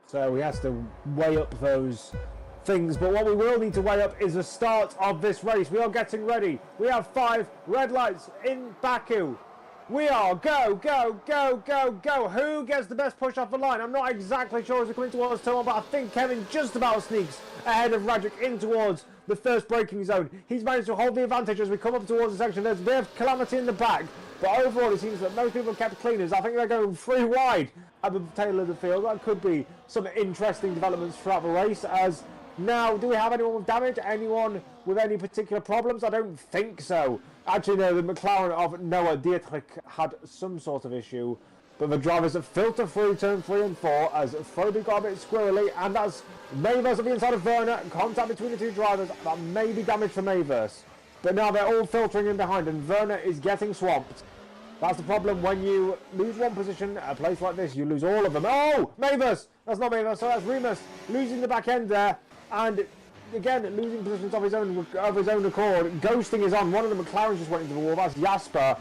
So he has to weigh up those things. But what we will need to weigh up is the start of this race. We are getting ready. We have 5 red lights in Baku. We are go, go, go, go, go. Who gets the best push off the line? I'm not exactly sure as we're coming towards turn 1, but I think Kevin just about sneaks ahead of Radzik in towards the first braking zone. He's managed to hold the advantage as we come up towards the section. There's a bit of calamity in the back, but overall it seems that most people have kept cleaners. I think they're going 3 wide at the tail of the field. That could be some interesting developments throughout the race. As now, do we have anyone with damage? Anyone with any particular problems? I don't think so. Actually, no, the McLaren of Noah Dietrich had some sort of issue. But the drivers that filter through turn 3 and 4 as Phoebe got a bit squirrely, and that's Mayverse at the inside of Werner. Contact between the two drivers. That may be damage for Mayverse. But now they're all filtering in behind, and Werner is getting swamped. That's the problem when you lose one position at a place like this. You lose all of them. Oh, Mayverse! That's not Mayverse, so that's Remus losing the back end there. And again, losing positions of his own accord. Ghosting is on. One of the McLarens just went into the wall. That's Jasper.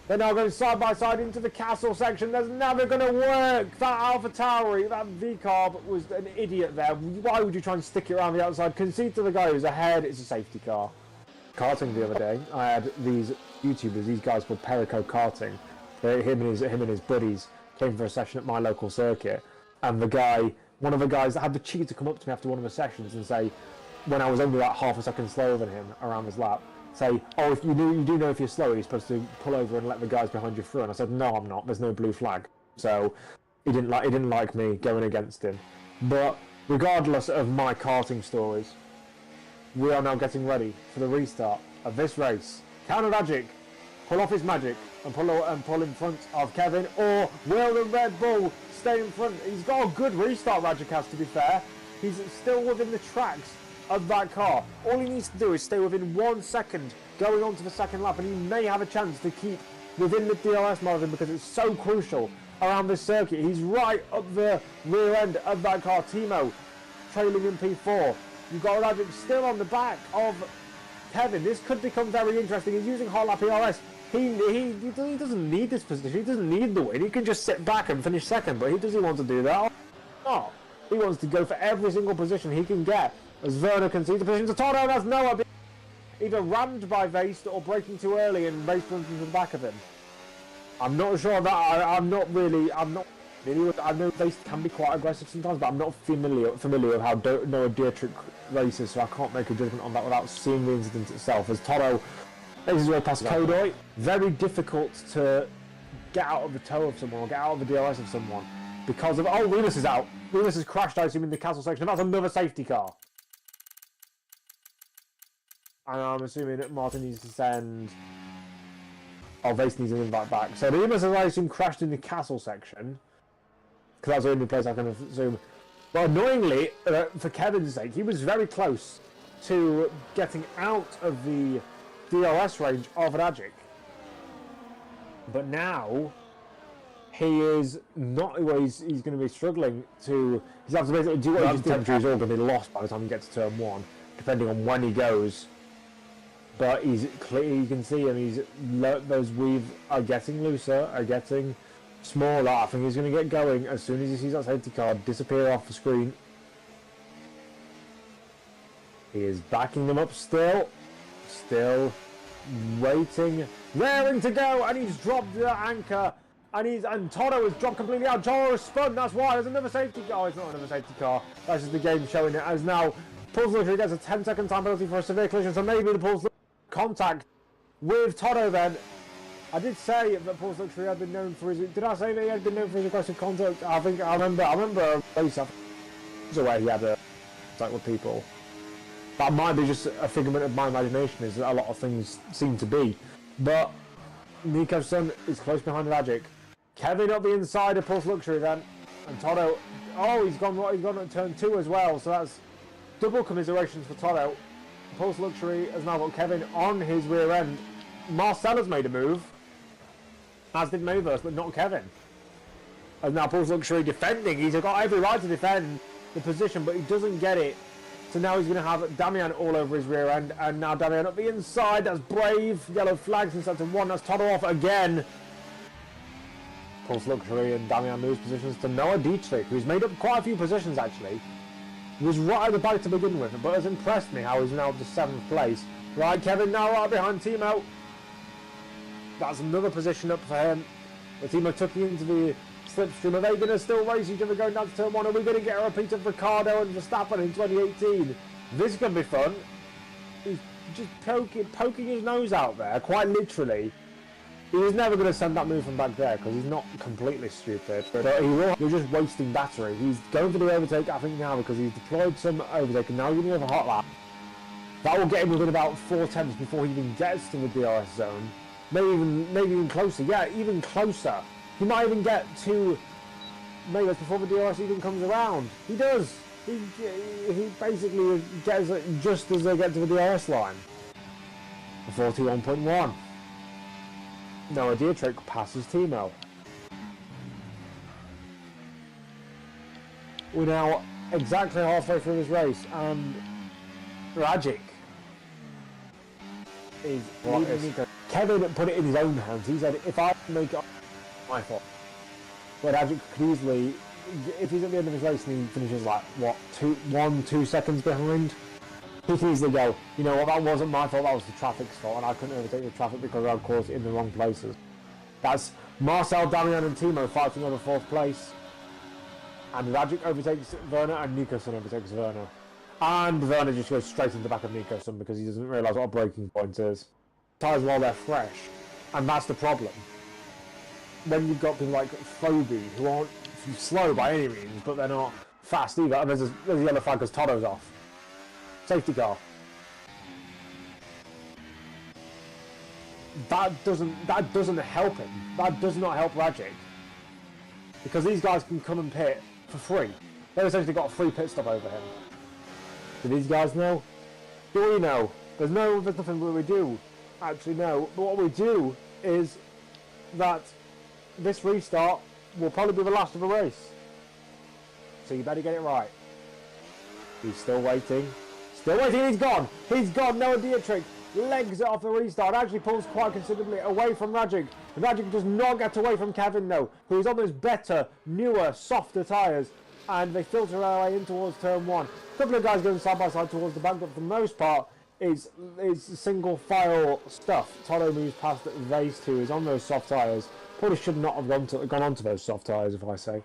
They're now going side by side into the castle section. There's never going to work. That AlphaTauri, that V-Carb was an idiot there. Why would you try and stick it around the outside? Concede to the guy who's ahead. It's a safety car. Karting the other day, I had these YouTubers, these guys called Perico Karting. Him and his buddies came for a session at my local circuit. And the guy, one of the guys that had the cheek to come up to me after one of the sessions and say, when I was only like half a second slower than him around his lap, say, oh, if you do know if you're slow, you're supposed to pull over and let the guys behind you through. And I said, no, I'm not. There's no blue flag. So he didn't like me going against him. But regardless of my karting stories, we are now getting ready for the restart of this race. Can Radzik pull off his magic and pull in front of Kevin, or will the Red Bull stay in front? He's got a good restart, Radzik has, to be fair. He's still within the tracks of that car. All he needs to do is stay within 1 second going on to the second lap, and he may have a chance to keep within the DRS margin because it's so crucial around this circuit. He's right up the rear end of that car. Timo trailing in P4. You've got Radzik still on the back of Kevin. This could become very interesting. He's using hot lap ERS. He doesn't need this position. He doesn't need the win. He can just sit back and finish second, but does he want to do that? No. He wants to go for every single position he can get. As Werner concedes the position to Toto, that's Noah either rammed by Vaste or braking too early and Vaste runs into the back of him. I'm not sure of that. I know Vaste can be quite aggressive sometimes, but I'm not familiar with how Noah Dietrich races, so I can't make a judgment on that without seeing the incident itself. As Toto makes his way past Kodoi, very difficult to get out of the toe of someone or get out of the DRS of someone because of... Oh, Remus is out. Remus has crashed, I assume, in the castle section. That's another safety car. And I'm assuming that Martin needs to send... Oh, Vaste needs an invite back. So Remus has, I assume, crashed in the castle section. Because that's the only place I can assume. But annoyingly, for Kevin's sake, he was very close to getting out of the DRS range of Radzik. But now, he is not... Well, he's going to be struggling to... He's going to have to basically do what he just did. He's all going to be lost by the time he gets to turn 1, depending on when he goes. But he's clear, you can see him, those weaves are getting looser, are getting smaller. I think he's going to get going as soon as he sees that safety car disappear off the screen. He is backing them up still waiting, raring to go, and he's dropped the anchor, and Toto has dropped completely out. Toto has spun, that's why, there's another safety car. Oh, it's not another safety car, that's just the game showing it, as now Pulse Luxury gets a 10-second time penalty for a severe collision, so maybe the Pulse contact with Toto then. I did say that Pulse Luxury had been known for his... Did I say that he had been known for his aggressive contact? I remember a race where he had a contact with people. That might be just a figment of my imagination, as a lot of things seem to be. But Nico's son is close behind Radzik. Kevin up the inside of Pulse Luxury then. And Toto... Oh, he's gone at turn 2 as well, so that's double commiserations for Toto. Pulse Luxury has now got Kevin on his rear end. Marcel has made a move, as did Mayverse, but not Kevin. And now Pulse Luxury defending. He's got every right to defend the position, but he doesn't get it. So now he's going to have Damian all over his rear end, and now Damian up the inside. That's brave. Yellow flags in sector 1. That's Toto off again. Pulse Luxury and Damian moves positions to Noah Dietrich, who's made up quite a few positions actually. He was right at the back to begin with, but has impressed me how he's now up to 7th place. Right, Kevin now right behind Timo. That's another position up for him. The Timo took him into the slipstream. Are they going to still race each other going down to turn 1? Are we going to get a repeat of Ricciardo and Verstappen in 2018? This is going to be fun. He's just poking his nose out there, quite literally. He was never going to send that move from back there because he's not completely stupid. But he will. You're just wasting battery. He's going for the overtake, I think, now because he's deployed some overtake and now he's going to have a hot lap. That will get him within about 4 tenths before he even gets to the DRS zone. Maybe even closer. Yeah, even closer. He might even get to maybe before the DRS even comes around. He does. He basically gets it just as they get to the DRS line. 41.1. Noah Dietrich passes Timo. We're now exactly halfway through this race, and Rajic is leading Nico. Kevin put it in his own hands. He said, if I make it my fault. But Rajic could easily, if he's at the end of his race and he finishes like, what, 2 seconds behind, he can easily go, you know what, that wasn't my fault, that was the traffic's fault, and I couldn't overtake the traffic because I caused it in the wrong places. That's Marcel, Damian and Timo fighting over 4th place. And Rajic overtakes Werner and Nicoson overtakes Werner. And Werner just goes straight into the back of Nicoson because he doesn't realise what a braking point is. Tyres while they're fresh. And that's the problem. When you've got people like Phoebe, who aren't slow by any means, but they're not fast either. And there's a yellow flag because Toto's off. Safety car. That doesn't help him. That does not help Rajic. Because these guys can come and pit for free. They've essentially got a free pit stop over him. Do these guys know? Do we know? There's nothing that we do actually know. But what we do is that this restart will probably be the last of the race. So you better get it right. He's still waiting. Still waiting, he's gone! He's gone, Noah Dietrich legs it off the restart, actually pulls quite considerably away from Rajic. Rajic does not get away from Kevin though, who is on those better, newer, softer tyres, and they filter their way in towards turn 1. A couple of guys going side by side towards the back, but for the most part, it's single file stuff. Toto moves past race 2, is on those soft tyres. Probably should not have gone onto those soft tyres, if I say.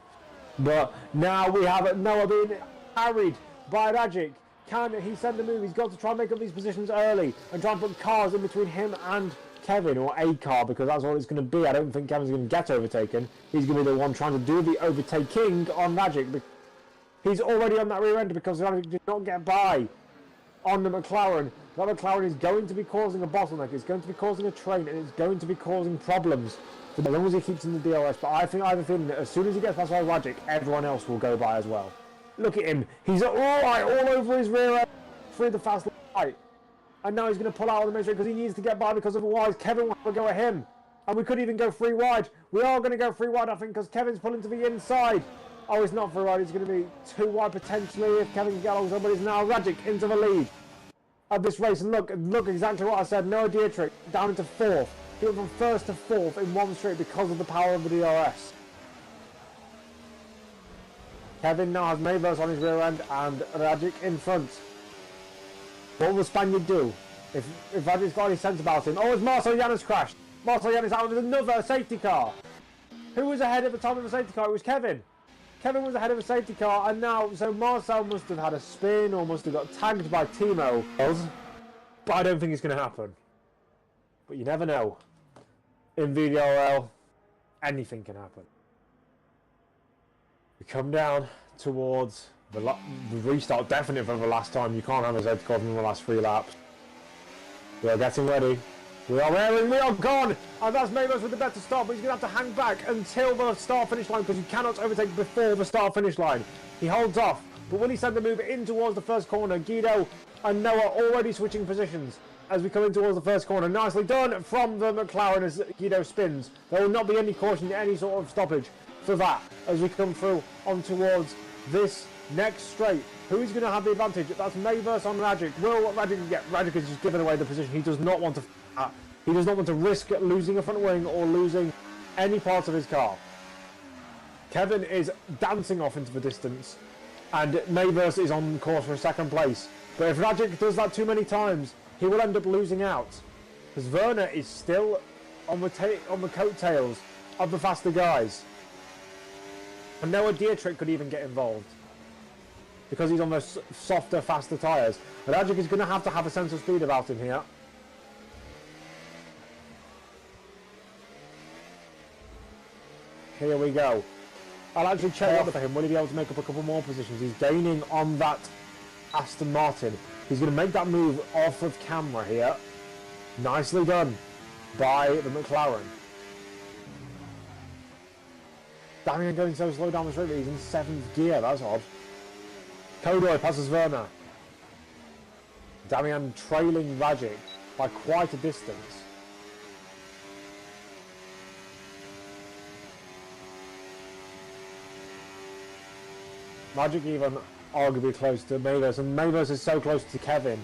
But now we have Noah being harried by Rajic. Can he send a move? He's got to try and make up these positions early and try and put cars in between him and Kevin, or a car, because that's all it's going to be. I don't think Kevin's going to get overtaken. He's going to be the one trying to do the overtaking on Rajic. He's already on that rear end because Rajic did not get by on the McLaren. That McLaren is going to be causing a bottleneck. It's going to be causing a train, and it's going to be causing problems as long as he keeps in the DRS. But I have a feeling that as soon as he gets past Rajic, everyone else will go by as well. Look at him. He's all over his rear end through the fast light. And now he's going to pull out on the main straight because he needs to get by, because otherwise Kevin will go at him. And we could even go 3 wide. We are going to go 3 wide, I think, because Kevin's pulling to the inside. Oh, it's not 3 wide. It's going to be 2 wide potentially if Kevin can get alongside, but it's now Rajic into the lead of this race. And look exactly what I said. Noah Dietrich down into 4th. He went from 1st to 4th in one straight because of the power of the DRS. Kevin now has Mayverse on his rear end and Rajic in front. What will the Spaniard do if Rajic's got any sense about him? Oh, it's Marcel Janus crashed. Marcel Janus out with another safety car. Who was ahead at the time of the safety car? It was Kevin. Kevin was ahead of a safety car, and now, so Marcel must have had a spin or must have got tagged by Timo. But I don't think it's going to happen. But you never know. In VDRL, anything can happen. We come down towards the restart, definitely for the last time. You can't have a safety car in the last 3 laps. We are getting ready. We are wearing, we are gone! And that's Mayverse with the better start, but he's going to have to hang back until the start-finish line, because you cannot overtake before the start-finish line. He holds off, but will he send the move in towards the first corner? Guido and Noah already switching positions as we come in towards the first corner. Nicely done from the McLaren as Guido spins. There will not be any caution, any sort of stoppage for that as we come through on towards this next straight. Who's going to have the advantage? That's Mayverse on Rajic. Will Rajic get? Rajic has just given away the position. He does not want to. He does not want to risk losing a front wing or losing any parts of his car. Kevin is dancing off into the distance, and Maverse is on course for second place. But if Rajic does that too many times, he will end up losing out. Because Werner is still on the coattails of the faster guys. And Noah Dietrich could even get involved. Because he's on the softer, faster tyres. Rajic is going to have a sense of speed about him here. Here we go. I'll actually check up for him. Will he be able to make up a couple more positions? He's gaining on that Aston Martin. He's going to make that move off of camera here. Nicely done by the McLaren. Damian going so slow down the straight, but he's in 7th gear. That's odd. Kodoy passes Werner. Damian trailing Rajic by quite a distance. Rajic even arguably close to Maverse, and Maverse is so close to Kevin.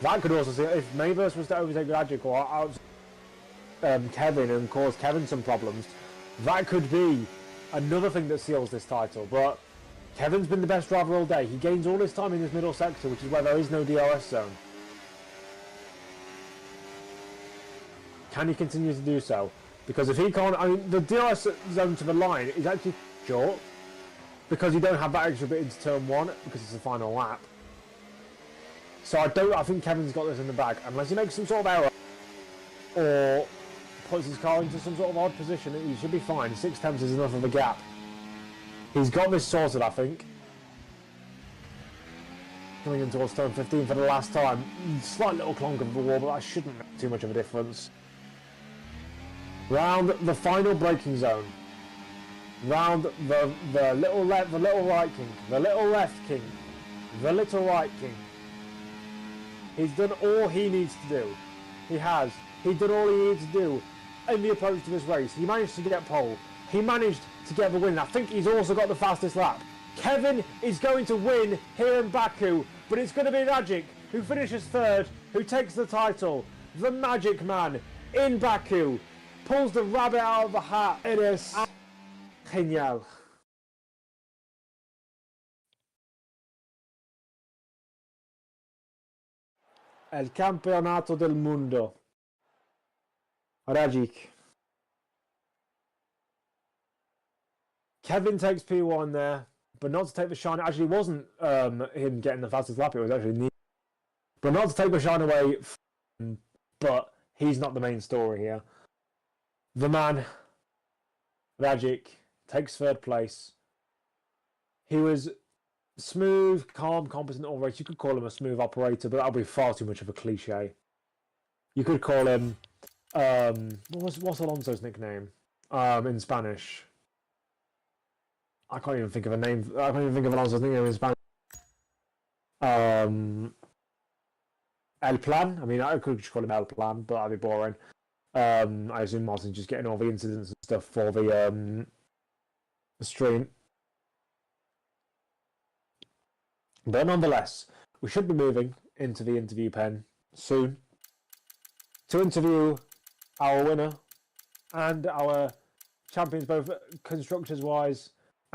That could also see if Maverse was to overtake Rajic or out Kevin and cause Kevin some problems. That could be another thing that seals this title. But Kevin's been the best driver all day. He gains all his time in this middle sector, which is where there is no DRS zone. Can he continue to do so? Because if he can't, I mean, the DRS zone to the line is actually short. Because you don't have that extra bit into turn 1, because it's the final lap. So I think Kevin's got this in the bag. Unless he makes some sort of error, or puts his car into some sort of odd position, he should be fine. 6 tenths is enough of a gap. He's got this sorted, I think. Coming in towards turn 15 for the last time. Slight little clonk of the wall, but that shouldn't make too much of a difference. Round the final braking zone. Round the little left, the little right king, the little left king, the little right king. He's done all he needs to do. He has. He's done all he needs to do in the approach to this race. He managed to get pole. He managed to get the win. I think he's also got the fastest lap. Kevin is going to win here in Baku, but it's going to be Rajic who finishes 3rd, who takes the title. The Magic Man in Baku pulls the rabbit out of the hat. It is genial. El Campeonato del Mundo. Rajic. Kevin takes P1 there, but not to take the shine. Actually, it wasn't him getting the fastest lap. It was actually Neil. But not to take the shine away. But he's not the main story here. The man, Rajic, takes 3rd place. He was smooth, calm, competent all race. You could call him a smooth operator, but that would be far too much of a cliche. You could call him what's Alonso's nickname in Spanish? I can't even think of a name. I can't even think of Alonso's nickname in Spanish. El Plan. I mean, I could just call him El Plan, but that'd be boring. I assume Martin's just getting all the incidents and stuff for the stream. But nonetheless, we should be moving into the interview pen soon to interview our winner and our champions, both constructors-wise